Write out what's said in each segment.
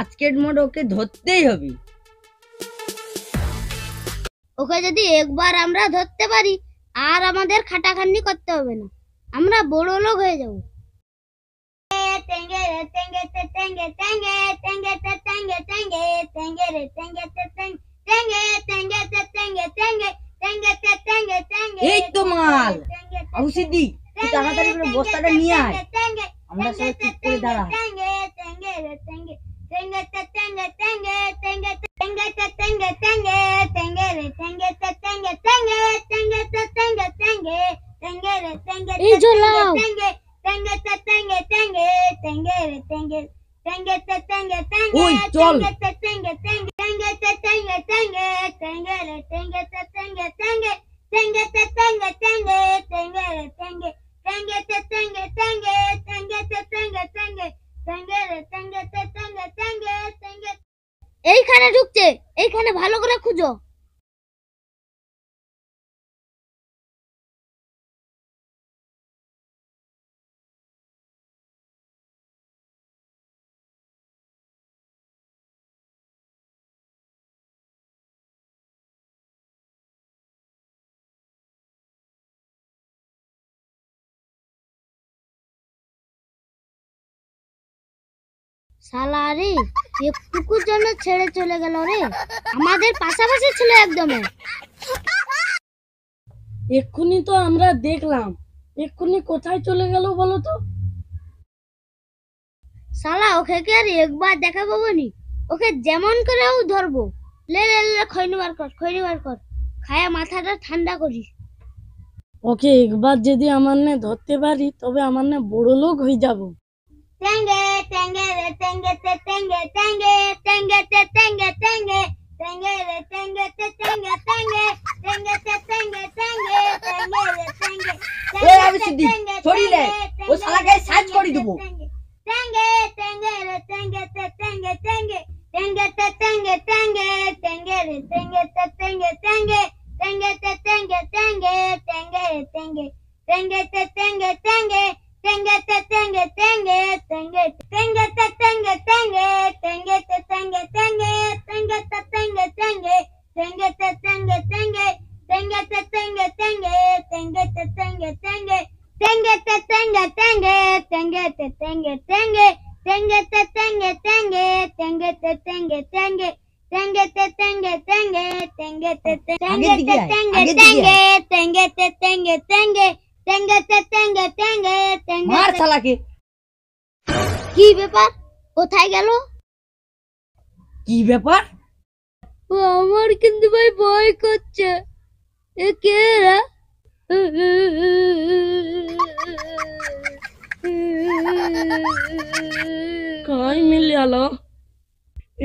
আজকের মোড ওকে ধরতেই হবে। ওকে যদি একবার আমরা ধরতে পারি আর আমাদের খাটাখাটনি করতে হবে না, আমরা বড় লোক হয়ে যাব। এই তো মাল। আবু সিদ্দিক, তুই তাড়াতাড়ি করে বস্তাটা নিয়ে আয়। আমরা সবাই চুপ করে দাঁড়া। এই ঝোলাও। ওই চল। এইখানে ঢুকছে, এইখানে ভালো করে খুঁজো। শালা রে, একটুকুর জন্য ছেড়ে চলে গেল রে। আমাদের পাশাপাশি ছিল একদম। এক্ষুনি তো আমরা দেখলাম, এক্ষুনি কোথায় চলে গেল বলো তো? শালা ওকে কি আর একবার দেখা পাবো নি? ওকে যেমন করেও ধরবো। লে লে লে, খৈনি বার কর, খৈনি বার কর, খায়া মাথাটা ঠান্ডা করিস। ওকে একবার যদি আমার নে ধরতে পারি তবে আমার নে বড় লোক হয়ে যাব। কি ব্যাপার? কোথায় গেল? কি ব্যাপার? আমার কিন্তু ভাই ভয় করছে। এ কে রে? কাই মিলে আলো,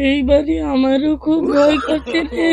এইবারে আমারও খুব ভয় করছে রে।